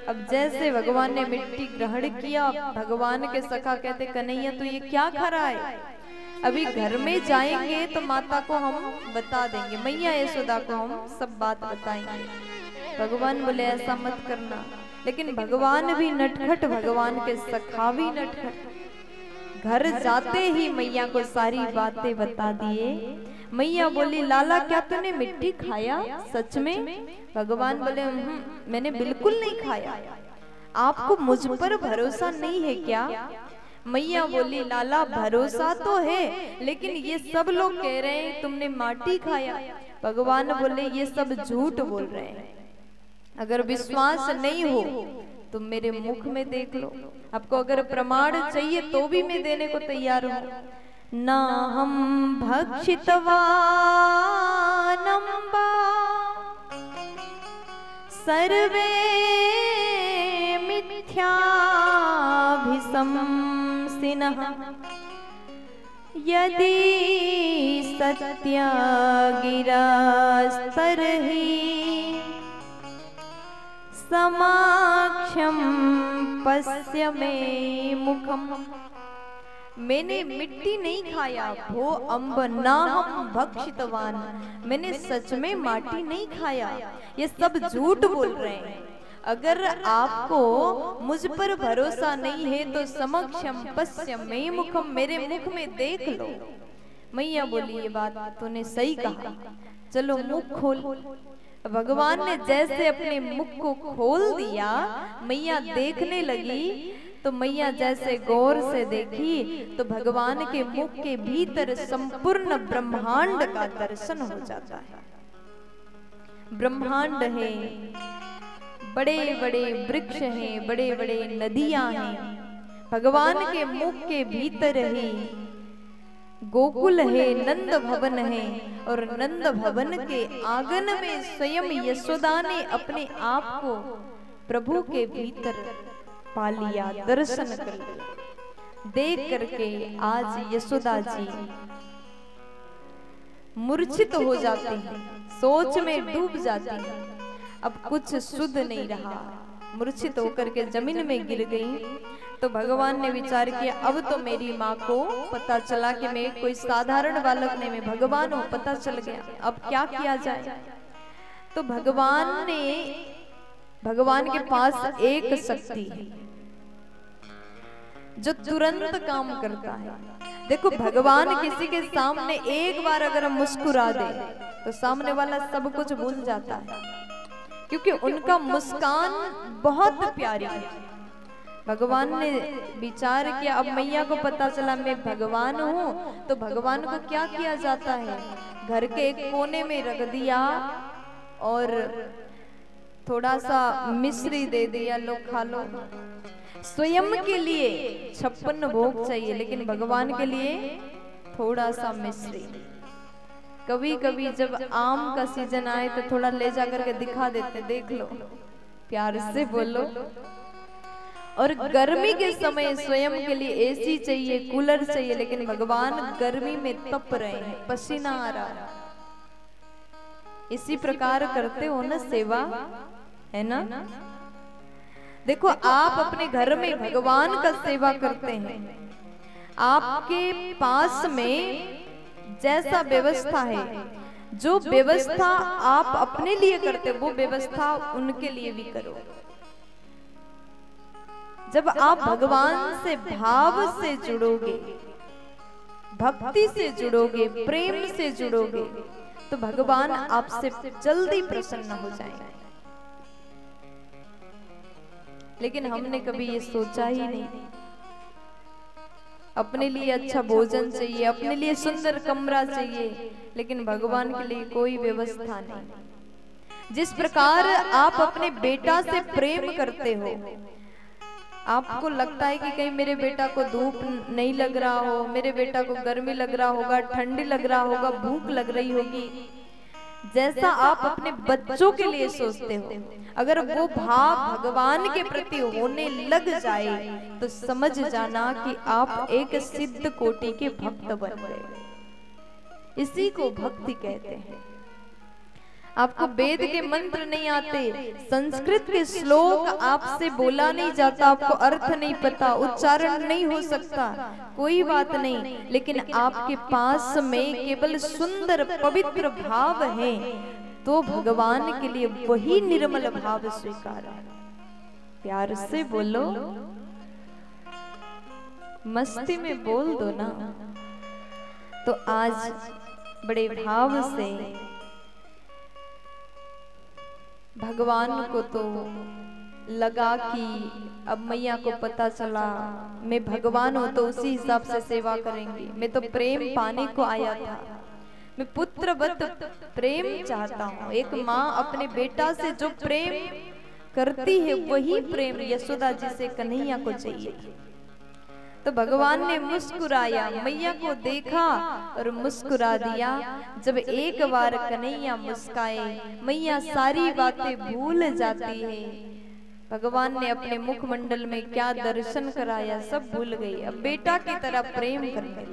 अब जैसे भगवान ने मिट्टी ग्रहण किया, भगवान के सखा कहते कन्हैया तो ये क्या खा रहा है, अभी घर में जाएंगे तो माता को हम बता देंगे, मैया यशोदा को हम सब बात बताएंगे। भगवान बोले ऐसा मत करना। लेकिन भगवान भी नटखट, भगवान के सखा भी नटखट, घर जाते ही मैया को सारी बातें बता दिए। मैया बोली लाला क्या तूने मिट्टी खाया सच में? भगवान बोले मैंने बिल्कुल नहीं खाया, आपको मुझ पर भरोसा नहीं है क्या? मैया बोली लाला भरोसा तो है, लेकिन ये सब लोग कह रहे हैं तुमने माटी खाया। भगवान बोले ये सब झूठ बोल रहे हैं, अगर विश्वास नहीं हो तुम मेरे मुख में देख लो, आपको अगर प्रमाण चाहिए तो भी मैं देने को तैयार हूं। ना हम भक्षितवानंबा सर्वे मिथ्याभिशंसिनः यदि सत्य गिरास्तर्हि समाक्षम पश्य मे मुखम। मैंने मिट्टी नहीं खाया, भो अम्ब ना हम भक्षितवान, मैंने सच में माटी नहीं खाया, ये सब झूठ बोल रहे हैं। अगर आपको मुझ पर भरोसा नहीं है तो समक्षम पश्य मे मुखम, मेरे मुख में देख लो। मैया बोली ये बात तूने सही कहा, चलो मुख खोल। भगवान ने जैसे अपने मुख को खोल दिया, मैया देखने लगी, तो मैया जैसे गौर से देखी तो भगवान के मुख के भीतर संपूर्ण ब्रह्मांड का दर्शन हो जाता है। ब्रह्मांड है, बड़े बड़े वृक्ष हैं, बड़े बड़े नदियां हैं, भगवान के मुख के भीतर ही गोकुल है, नंद भवन है, और नंद भवन के आंगन में स्वयं यशोदा ने अपने आप को प्रभु के भीतर पा लिया, दर्शन कर लिया। देख करके आज यशोदा जी मूर्छित हो जाते हैं, सोच में डूब जाती हैं, अब कुछ शुद्ध नहीं रहा, मूर्छित होकर के जमीन में गिर गई। तो भगवान ने विचार किया अब तो मेरी माँ को पता चला कि मैं कोई साधारण बालक नहीं, मैं भगवान हूँ, पता चल गया, अब क्या किया जाए। तो भगवान के पास एक शक्ति है जो तुरंत काम करता है। देखो भगवान किसी के सामने एक बार अगर मुस्कुरा दे तो सामने वाला सब कुछ भूल जाता है, क्योंकि उनका मुस्कान बहुत प्यारी है। भगवान ने विचार किया अब मैया को पता चला मैं भगवान हूँ, तो भगवान को क्या किया जाता है, घर के एक कोने में रख दिया और थोड़ा सा मिश्री दे दिया, लो खा लो। स्वयं के लिए 56 भोग चाहिए, लेकिन भगवान के लिए थोड़ा सा मिश्री। कभी कभी जब आम का सीजन आए तो थोड़ा ले जा करके दिखा देते, देख लो, प्यार से बोलो। और गर्मी के समय स्वयं के लिए एसी चाहिए, कूलर चाहिए, लेकिन भगवान गर्मी में तप रहे हैं, पसीना आ रहा है। इसी प्रकार करते हो ना सेवा, है ना? देखो आप अपने घर में भगवान का सेवा करते हैं, आपके पास में जैसा व्यवस्था है, जो व्यवस्था आप अपने लिए करते वो व्यवस्था उनके लिए भी करो। जब आप भगवान से भाव से जुड़ोगे, भक्ति से जुड़ोगे, प्रेम से जुड़ोगे, तो भगवान आपसे जल्दी प्रसन्न हो जाएंगे। लेकिन हमने कभी ये सोचा ही नहीं। अपने लिए अच्छा भोजन चाहिए, अपने लिए सुंदर कमरा चाहिए, लेकिन भगवान के लिए कोई व्यवस्था नहीं। जिस प्रकार आप अपने बेटा से प्रेम करते हो, आपको लगता है कि कहीं मेरे बेटा को धूप नहीं लग रहा हो, मेरे बेटा को गर्मी लग रहा होगा, ठंडी लग रहा होगा, भूख लग रही होगी, जैसा आप अपने बच्चों के लिए सोचते हो, अगर वो भाव भगवान के प्रति होने लग जाए तो समझ जाना कि आप एक सिद्ध कोटि के भक्त बन गए। इसी को भक्ति कहते हैं। आपको वेद के मंत्र नहीं आते, संस्कृत के श्लोक आपसे बोला नहीं जाता, आपको अर्थ नहीं पता, उच्चारण नहीं हो सकता, कोई बात नहीं, लेकिन आपके पास में केवल सुंदर पवित्र भाव है, तो भगवान के लिए वही निर्मल भाव स्वीकार है। प्यार से बोलो, मस्ती में बोल दो ना। तो आज बड़े भाव से भगवान को तो लगा कि अब मैया को पता चला मैं भगवान हूं तो उसी हिसाब से सेवा करेंगी, मैं तो प्रेम पाने को आया था, मैं पुत्रवत प्रेम चाहता हूँ। एक माँ अपने बेटा से जो प्रेम करती है वही प्रेम यशोदा जी से कन्हैया को चाहिए। तो भगवान ने मुस्कुराया, मैया को देखा और मुस्कुरा दिया। जब एक बार कन्हैया मुस्काए, मैया सारी बातें भूल जाती है। भगवान ने अपने मुखमंडल में क्या दर्शन कराया सब भूल गई, अब बेटा की तरह प्रेम करने